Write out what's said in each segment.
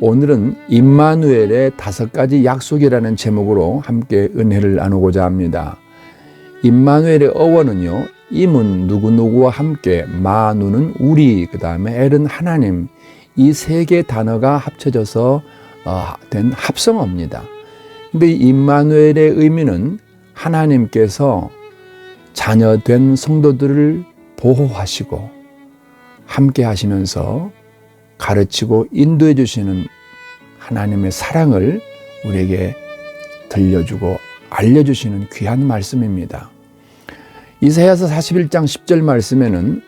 오늘은 임마누엘의 5가지 약속이라는 제목으로 함께 은혜를 나누고자 합니다. 임마누엘의 어원은요, 임은 누구누구와 함께, 마누는 우리, 그 다음에 엘은 하나님, 이 3개 단어가 합쳐져서 된 합성어입니다. 근데 임마누엘의 의미는 하나님께서 자녀된 성도들을 보호하시고 함께 하시면서 가르치고 인도해 주시는 하나님의 사랑을 우리에게 들려주고 알려주시는 귀한 말씀입니다. 이사야서 41장 10절 말씀에는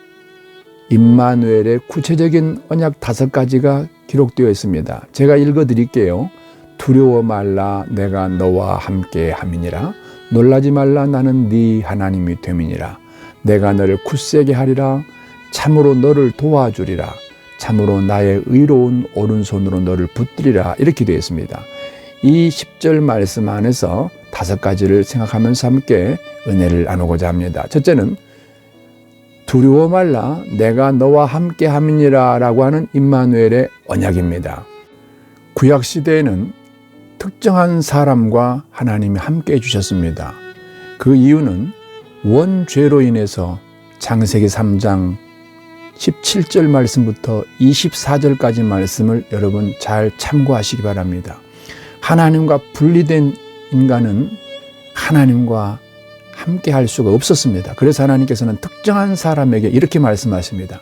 임마누엘의 구체적인 언약 5가지가 기록되어 있습니다. 제가 읽어드릴게요. 두려워 말라, 내가 너와 함께 함이니라. 놀라지 말라, 나는 네 하나님이 됨이니라. 내가 너를 굳세게 하리라. 참으로 너를 도와주리라. 참으로 나의 의로운 오른손으로 너를 붙들리라. 이렇게 되어 있습니다. 이 10절 말씀 안에서 5가지를 생각하면서 함께 은혜를 나누고자 합니다. 첫째는 두려워 말라, 내가 너와 함께 함이니라 라고 하는 임마누엘의 언약입니다. 구약시대에는 특정한 사람과 하나님이 함께 해주셨습니다. 그 이유는 원죄로 인해서 창세기 3장 17절 말씀부터 24절까지 말씀을 여러분 잘 참고하시기 바랍니다. 하나님과 분리된 인간은 하나님과 함께 할 수가 없었습니다. 그래서 하나님께서는 특정한 사람에게 이렇게 말씀하십니다.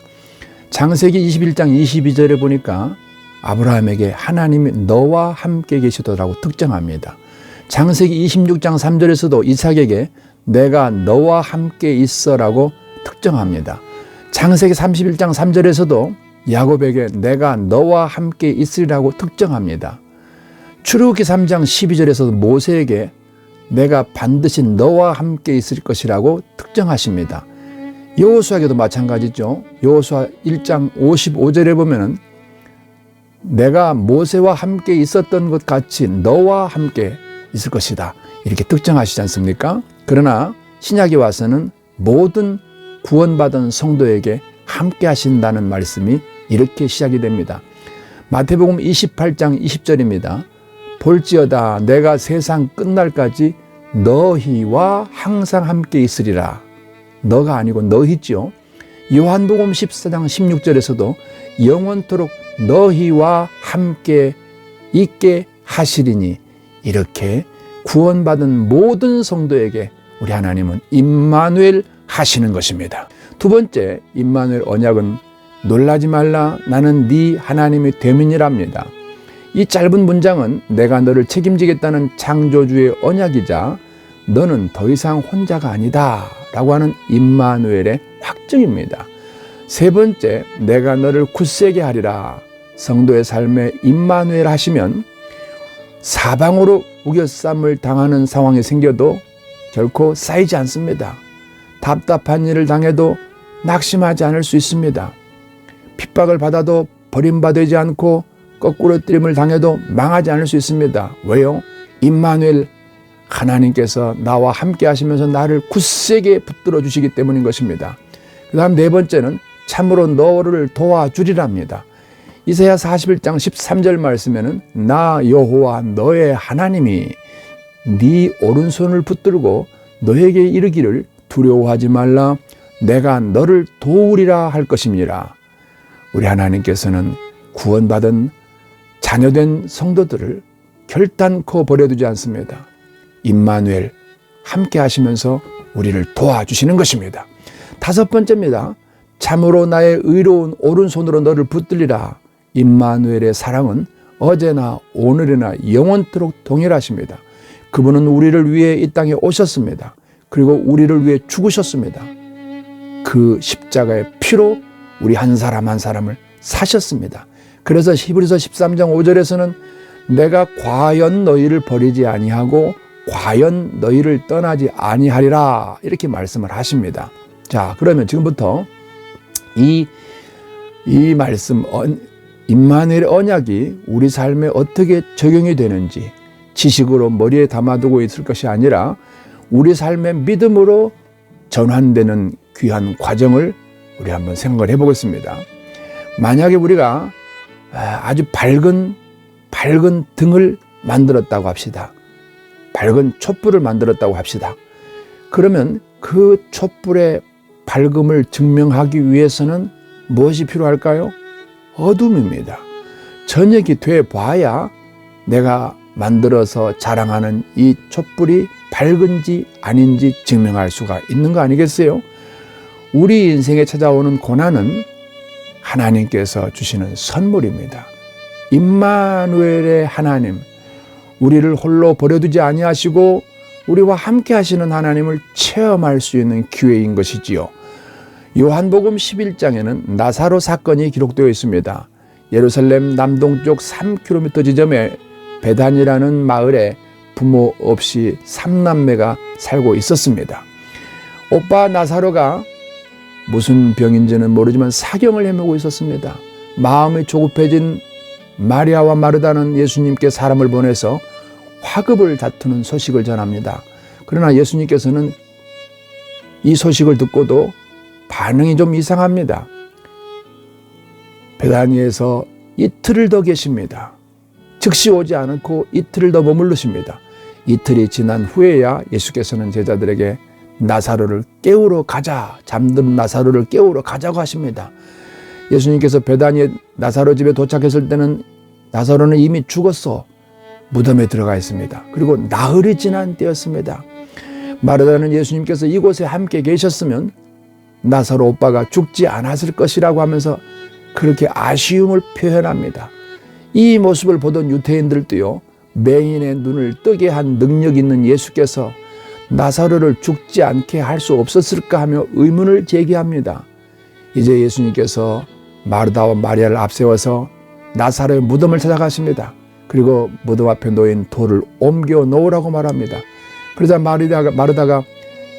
창세기 21장 22절에 보니까 아브라함에게 하나님이 너와 함께 계시더라고 특정합니다. 창세기 26장 3절에서도 이삭에게 내가 너와 함께 있어라고 특정합니다. 창세기 31장 3절에서도 야곱에게 내가 너와 함께 있으리라고 특정합니다. 출애굽기 3장 12절에서도 모세에게 내가 반드시 너와 함께 있을 것이라고 특정하십니다. 여호수아에게도 마찬가지죠. 여호수아 1장 55절에 보면은 내가 모세와 함께 있었던 것 같이 너와 함께 있을 것이다. 이렇게 특정하시지 않습니까? 그러나 신약에 와서는 모든 구원받은 성도에게 함께 하신다는 말씀이 이렇게 시작이 됩니다. 마태복음 28장 20절입니다. 볼지어다 내가 세상 끝날까지 너희와 항상 함께 있으리라. 너가 아니고 너희죠. 요한복음 14장 16절에서도 영원토록 너희와 함께 있게 하시리니, 이렇게 구원받은 모든 성도에게 우리 하나님은 임마누엘 하시는 것입니다. 두 번째, 임마누엘 언약은 놀라지 말라, 나는 네 하나님이 됨이니랍니다. 이 짧은 문장은 내가 너를 책임지겠다는 창조주의 언약이자 너는 더 이상 혼자가 아니다 라고 하는 임마누엘의 확증입니다. 세 번째, 내가 너를 굳세게 하리라. 성도의 삶에 임마누엘 하시면 사방으로 우겨쌈을 당하는 상황이 생겨도 결코 쌓이지 않습니다. 답답한 일을 당해도 낙심하지 않을 수 있습니다. 핍박을 받아도 버림받지 않고 거꾸로 뜨림을 당해도 망하지 않을 수 있습니다. 왜요? 임마누엘 하나님께서 나와 함께 하시면서 나를 굳세게 붙들어 주시기 때문인 것입니다. 그 다음 네 번째는 참으로 너를 도와주리랍니다. 이사야 41장 13절 말씀에는 나 여호와 너의 하나님이 네 오른손을 붙들고 너에게 이르기를 두려워하지 말라, 내가 너를 도우리라 할 것임이라. 우리 하나님께서는 구원받은 자녀된 성도들을 결단코 버려두지 않습니다. 임마누엘 함께 하시면서 우리를 도와주시는 것입니다. 5번째입니다. 참으로 나의 의로운 오른손으로 너를 붙들리라. 임마누엘의 사랑은 어제나 오늘이나 영원토록 동일하십니다. 그분은 우리를 위해 이 땅에 오셨습니다. 그리고 우리를 위해 죽으셨습니다. 그 십자가의 피로 우리 한 사람 한 사람을 사셨습니다. 그래서 히브리서 13장 5절에서는 내가 과연 너희를 버리지 아니하고 과연 너희를 떠나지 아니하리라 이렇게 말씀을 하십니다. 자, 그러면 지금부터 이 말씀 임마누엘의 언약이 우리 삶에 어떻게 적용이 되는지 지식으로 머리에 담아두고 있을 것이 아니라 우리 삶의 믿음으로 전환되는 귀한 과정을 우리 한번 생각을 해보겠습니다. 만약에 우리가 아주 밝은 밝은 등을 만들었다고 합시다. 밝은 촛불을 만들었다고 합시다. 그러면 그 촛불의 밝음을 증명하기 위해서는 무엇이 필요할까요? 어둠입니다. 저녁이 돼 봐야 내가 만들어서 자랑하는 이 촛불이 밝은지 아닌지 증명할 수가 있는 거 아니겠어요? 우리 인생에 찾아오는 고난은 하나님께서 주시는 선물입니다. 임마누엘의 하나님, 우리를 홀로 버려두지 아니하시고 우리와 함께 하시는 하나님을 체험할 수 있는 기회인 것이지요. 요한복음 11장에는 나사로 사건이 기록되어 있습니다. 예루살렘 남동쪽 3km 지점에 베단이라는 마을에 부모 없이 3남매가 살고 있었습니다. 오빠 나사로가 무슨 병인지는 모르지만 사경을 헤매고 있었습니다. 마음이 조급해진 마리아와 마르다는 예수님께 사람을 보내서 화급을 다투는 소식을 전합니다. 그러나 예수님께서는 이 소식을 듣고도 반응이 좀 이상합니다. 베다니에서 이틀을 더 계십니다. 즉시 오지 않고 이틀을 더 머무르십니다. 이틀이 지난 후에야 예수께서는 제자들에게 나사로를 깨우러 가자, 잠든 나사로를 깨우러 가자고 하십니다. 예수님께서 베다니의 나사로 집에 도착했을 때는 나사로는 이미 죽었어 무덤에 들어가 있습니다. 그리고 나흘이 지난 때였습니다. 마르다는 예수님께서 이곳에 함께 계셨으면 나사로 오빠가 죽지 않았을 것이라고 하면서 그렇게 아쉬움을 표현합니다. 이 모습을 보던 유대인들도요, 맹인의 눈을 뜨게 한 능력 있는 예수께서 나사로를 죽지 않게 할 수 없었을까 하며 의문을 제기합니다. 이제 예수님께서 마르다와 마리아를 앞세워서 나사로의 무덤을 찾아가십니다. 그리고 무덤 앞에 놓인 돌을 옮겨 놓으라고 말합니다. 그러자 마르다가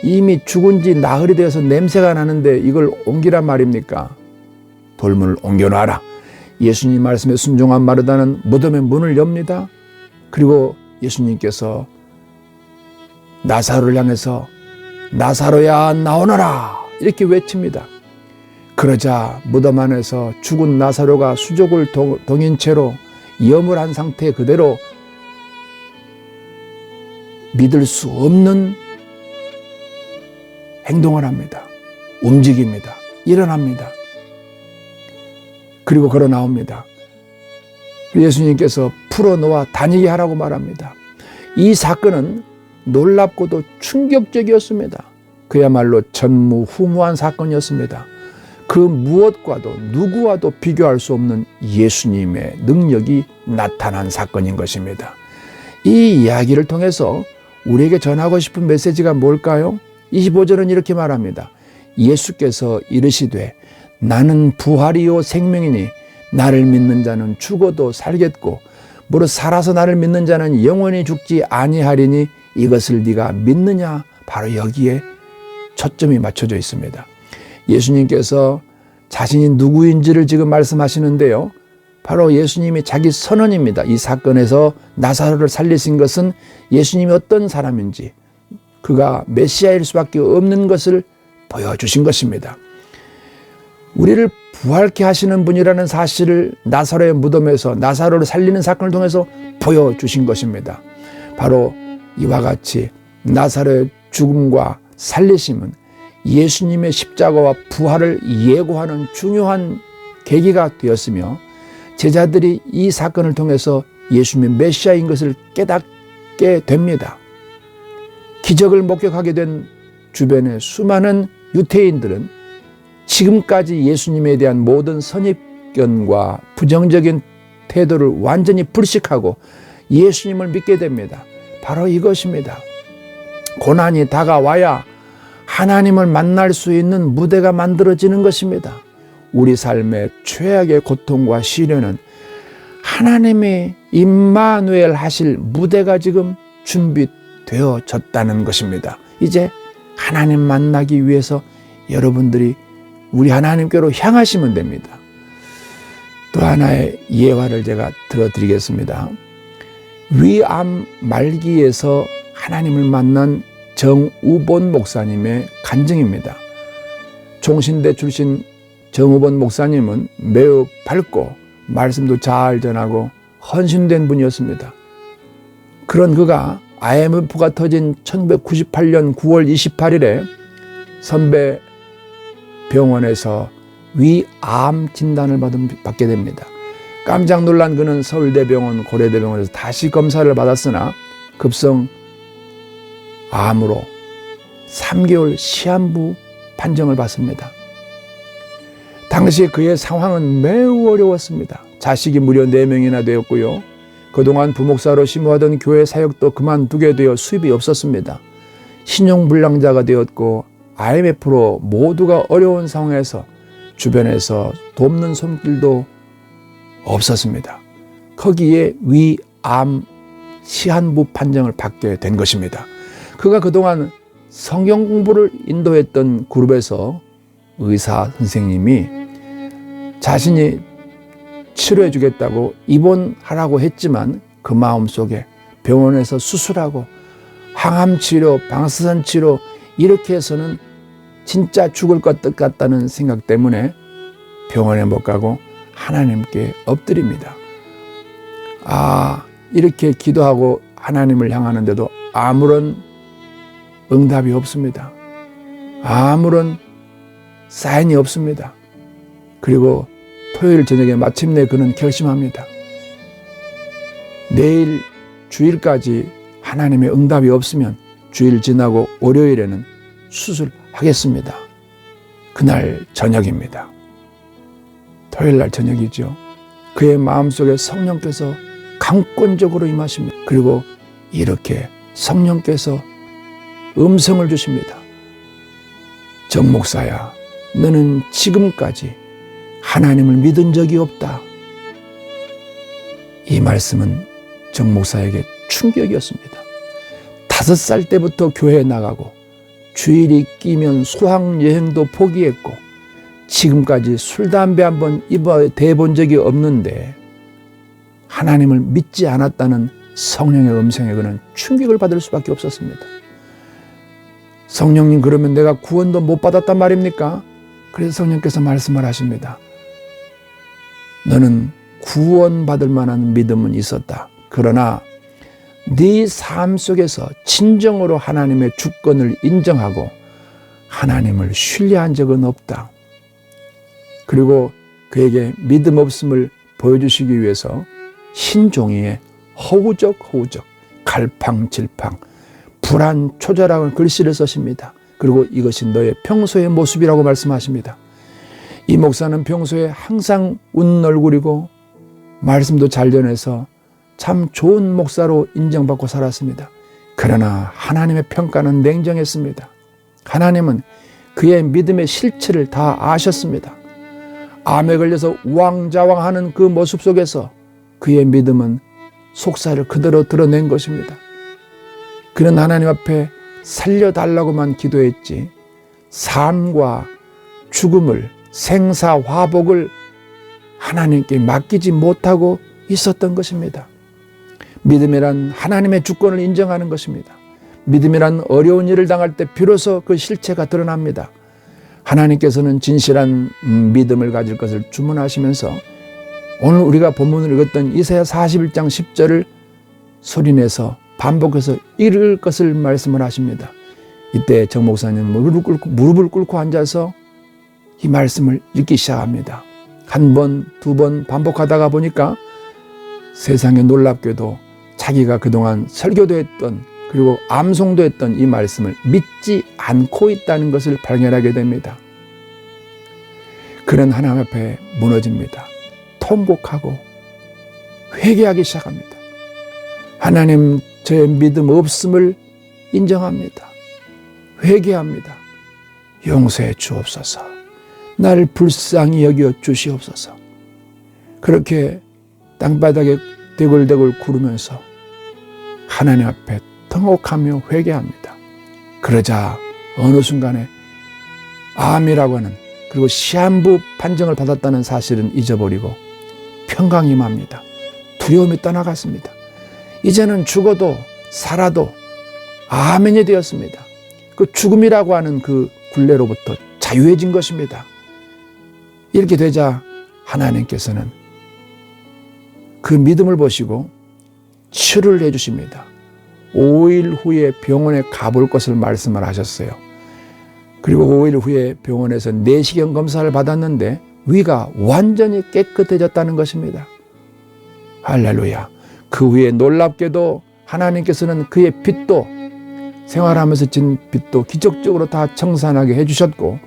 이미 죽은 지 나흘이 되어서 냄새가 나는데 이걸 옮기란 말입니까? 돌문을 옮겨 놔라. 예수님 말씀에 순종한 마르다는 무덤의 문을 엽니다. 그리고 예수님께서 나사로를 향해서 나사로야 나오너라 이렇게 외칩니다. 그러자 무덤 안에서 죽은 나사로가 수족을 동인 채로 염을 한 상태 그대로 믿을 수 없는 행동을 합니다. 움직입니다. 일어납니다. 그리고 걸어 나옵니다. 예수님께서 풀어놓아 다니게 하라고 말합니다. 이 사건은 놀랍고도 충격적이었습니다. 그야말로 전무후무한 사건이었습니다. 그 무엇과도 누구와도 비교할 수 없는 예수님의 능력이 나타난 사건인 것입니다. 이 이야기를 통해서 우리에게 전하고 싶은 메시지가 뭘까요? 25절은 이렇게 말합니다. 예수께서 이르시되 나는 부활이요 생명이니 나를 믿는 자는 죽어도 살겠고 무릇 살아서 나를 믿는 자는 영원히 죽지 아니하리니 이것을 네가 믿느냐? 바로 여기에 초점이 맞춰져 있습니다. 예수님께서 자신이 누구인지를 지금 말씀하시는데요. 바로 예수님이 자기 선언입니다. 이 사건에서 나사로를 살리신 것은 예수님이 어떤 사람인지 그가 메시아일 수밖에 없는 것을 보여주신 것입니다. 우리를 부활케 하시는 분이라는 사실을 나사로의 무덤에서 나사로를 살리는 사건을 통해서 보여주신 것입니다. 바로 이와 같이 나사로의 죽음과 살리심은 예수님의 십자가와 부활을 예고하는 중요한 계기가 되었으며 제자들이 이 사건을 통해서 예수님의 메시아인 것을 깨닫게 됩니다. 기적을 목격하게 된 주변의 수많은 유대인들은 지금까지 예수님에 대한 모든 선입견과 부정적인 태도를 완전히 불식하고 예수님을 믿게 됩니다. 바로 이것입니다. 고난이 다가와야 하나님을 만날 수 있는 무대가 만들어지는 것입니다. 우리 삶의 최악의 고통과 시련은 하나님의 임마누엘 하실 무대가 지금 준비되어졌다는 것입니다. 이제 하나님 만나기 위해서 여러분들이 우리 하나님께로 향하시면 됩니다. 또 하나의 예화를 제가 들어드리겠습니다. 위암 말기에서 하나님을 만난 정우본 목사님의 간증입니다. 종신대 출신 정우본 목사님은 매우 밝고 말씀도 잘 전하고 헌신된 분이었습니다. 그런 그가 IMF가 터진 1998년 9월 28일에 선배 병원에서 위암 진단을 받게 됩니다. 깜짝 놀란 그는 서울대병원, 고려대병원에서 다시 검사를 받았으나 급성 암으로 3개월 시한부 판정을 받습니다. 당시 그의 상황은 매우 어려웠습니다. 자식이 무려 4명이나 되었고요. 그동안 부목사로 심호하던 교회 사역도 그만두게 되어 수입이 없었습니다. 신용불량자가 되었고 IMF로 모두가 어려운 상황에서 주변에서 돕는 손길도 없었습니다. 거기에 위암 시한부 판정을 받게 된 것입니다. 그가 그동안 성경 공부를 인도했던 그룹에서 의사 선생님이 자신이 치료해 주겠다고 입원하라고 했지만 그 마음속에 병원에서 수술하고 항암치료, 방사선치료 이렇게 해서는 진짜 죽을 것 같다는 생각 때문에 병원에 못 가고 하나님께 엎드립니다. 이렇게 기도하고 하나님을 향하는데도 아무런 응답이 없습니다. 아무런 사인이 없습니다. 그리고 토요일 저녁에 마침내 그는 결심합니다. 내일 주일까지 하나님의 응답이 없으면 주일 지나고 월요일에는 수술하겠습니다. 그날 저녁입니다. 토요일 날 저녁이죠. 그의 마음속에 성령께서 강권적으로 임하십니다. 그리고 이렇게 성령께서 음성을 주십니다. 정 목사야, 너는 지금까지 하나님을 믿은 적이 없다. 이 말씀은 정 목사에게 충격이었습니다. 5살 때부터 교회에 나가고 주일이 끼면 수학여행도 포기했고 지금까지 술, 담배 한번 대본 적이 없는데 하나님을 믿지 않았다는 성령의 음성에 그는 충격을 받을 수밖에 없었습니다. 성령님, 그러면 내가 구원도 못 받았단 말입니까? 그래서 성령께서 말씀을 하십니다. 너는 구원받을 만한 믿음은 있었다. 그러나 네 삶 속에서 진정으로 하나님의 주권을 인정하고 하나님을 신뢰한 적은 없다. 그리고 그에게 믿음 없음을 보여주시기 위해서 흰 종이에 허우적 갈팡질팡 불안 초절한 글씨를 쓰십니다. 그리고 이것이 너의 평소의 모습이라고 말씀하십니다. 이 목사는 평소에 항상 웃는 얼굴이고 말씀도 잘 전해서 참 좋은 목사로 인정받고 살았습니다. 그러나 하나님의 평가는 냉정했습니다. 하나님은 그의 믿음의 실체를 다 아셨습니다. 암에 걸려서 우왕좌왕하는 그 모습 속에서 그의 믿음은 속살을 그대로 드러낸 것입니다. 그는 하나님 앞에 살려달라고만 기도했지 삶과 죽음을, 생사화복을 하나님께 맡기지 못하고 있었던 것입니다. 믿음이란 하나님의 주권을 인정하는 것입니다. 믿음이란 어려운 일을 당할 때 비로소 그 실체가 드러납니다. 하나님께서는 진실한 믿음을 가질 것을 주문하시면서 오늘 우리가 본문을 읽었던 이사야 41장 10절을 소리내서 반복해서 읽을 것을 말씀을 하십니다. 이때 정 목사님 무릎을 꿇고 앉아서 이 말씀을 읽기 시작합니다. 한 번, 두 번 반복하다가 보니까 세상에 놀랍게도 자기가 그동안 설교도 했던 그리고 암송도 했던 이 말씀을 믿지 않고 있다는 것을 발견하게 됩니다. 그는 하나님 앞에 무너집니다. 통곡하고 회개하기 시작합니다. 하나님, 저의 믿음 없음을 인정합니다. 회개합니다. 용서해 주옵소서. 나를 불쌍히 여겨 주시옵소서. 그렇게 땅바닥에 대굴대굴 구르면서 하나님 앞에 통곡하며 회개합니다. 그러자 어느 순간에 암이라고 하는 그리고 시한부 판정을 받았다는 사실은 잊어버리고 평강이 임합니다. 두려움이 떠나갔습니다. 이제는 죽어도 살아도 아멘이 되었습니다. 그 죽음이라고 하는 그 굴레로부터 자유해진 것입니다. 이렇게 되자 하나님께서는 그 믿음을 보시고 치료를 해주십니다. 5일 후에 병원에 가볼 것을 말씀을 하셨어요. 그리고 5일 후에 병원에서 내시경 검사를 받았는데 위가 완전히 깨끗해졌다는 것입니다. 할렐루야. 그 후에 놀랍게도 하나님께서는 그의 빚도, 생활하면서 진 빚도 기적적으로 다 청산하게 해주셨고,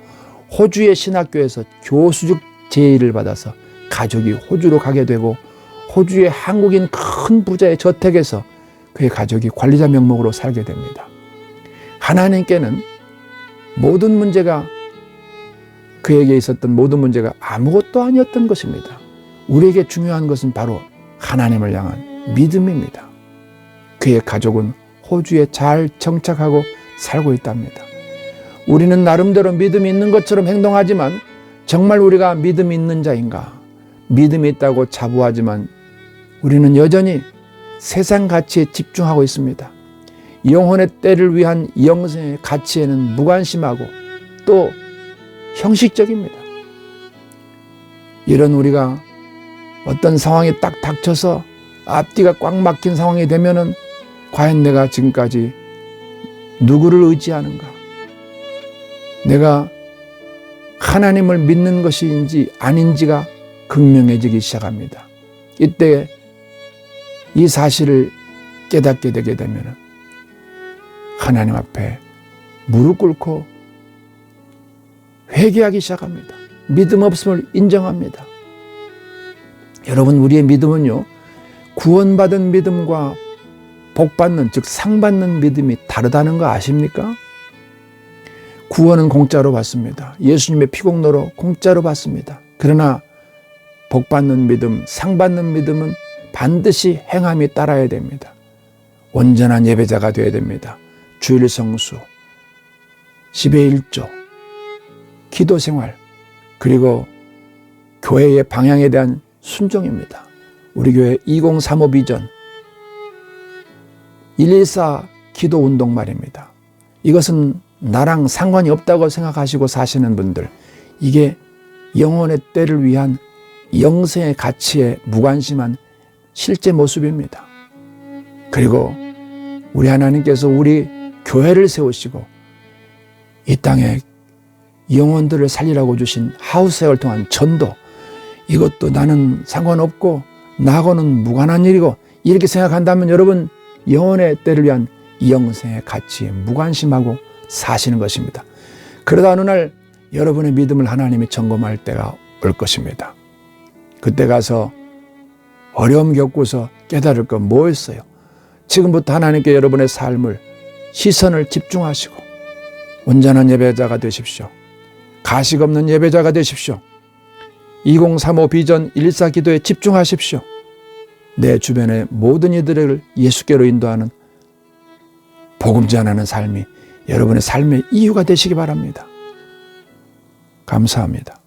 호주의 신학교에서 교수직 제의를 받아서 가족이 호주로 가게 되고, 호주의 한국인 큰 부자의 저택에서 그의 가족이 관리자 명목으로 살게 됩니다. 하나님께는 모든 문제가, 그에게 있었던 모든 문제가 아무것도 아니었던 것입니다. 우리에게 중요한 것은 바로 하나님을 향한 믿음입니다. 그의 가족은 호주에 잘 정착하고 살고 있답니다. 우리는 나름대로 믿음이 있는 것처럼 행동하지만 정말 우리가 믿음이 있는 자인가? 믿음이 있다고 자부하지만 우리는 여전히 세상 가치에 집중하고 있습니다. 영혼의 때를 위한 영생의 가치에는 무관심하고 또 형식적입니다. 이런 우리가 어떤 상황이 딱 닥쳐서 앞뒤가 꽉 막힌 상황이 되면은 과연 내가 지금까지 누구를 의지하는가? 내가 하나님을 믿는 것인지 아닌지가 극명해지기 시작합니다. 이때 이 사실을 깨닫게 되게 되면 하나님 앞에 무릎 꿇고 회개하기 시작합니다. 믿음 없음을 인정합니다. 여러분, 우리의 믿음은요, 구원받은 믿음과 복받는, 즉 상받는 믿음이 다르다는 거 아십니까? 구원은 공짜로 받습니다. 예수님의 피공로로 공짜로 받습니다. 그러나 복받는 믿음, 상받는 믿음은 반드시 행함이 따라야 됩니다. 온전한 예배자가 되어야 됩니다. 주일 성수, 10의 1조, 기도 생활, 그리고 교회의 방향에 대한 순종입니다. 우리 교회 2035 비전 114 기도 운동 말입니다. 이것은 나랑 상관이 없다고 생각하시고 사시는 분들, 이게 영혼의 때를 위한 영생의 가치에 무관심한 실제 모습입니다. 그리고 우리 하나님께서 우리 교회를 세우시고 이 땅에 영혼들을 살리라고 주신 하우스회를 통한 전도, 이것도 나는 상관없고 나하고는 무관한 일이고 이렇게 생각한다면 여러분, 영혼의 때를 위한 영생의 가치에 무관심하고 사시는 것입니다. 그러다 어느 날 여러분의 믿음을 하나님이 점검할 때가 올 것입니다. 그때 가서 어려움 겪고서 깨달을 건 뭐였어요? 지금부터 하나님께 여러분의 삶을, 시선을 집중하시고 온전한 예배자가 되십시오. 가식 없는 예배자가 되십시오. 2035 비전 114 기도에 집중하십시오. 내 주변의 모든 이들을 예수께로 인도하는 복음 전하는 삶이 여러분의 삶의 이유가 되시기 바랍니다. 감사합니다.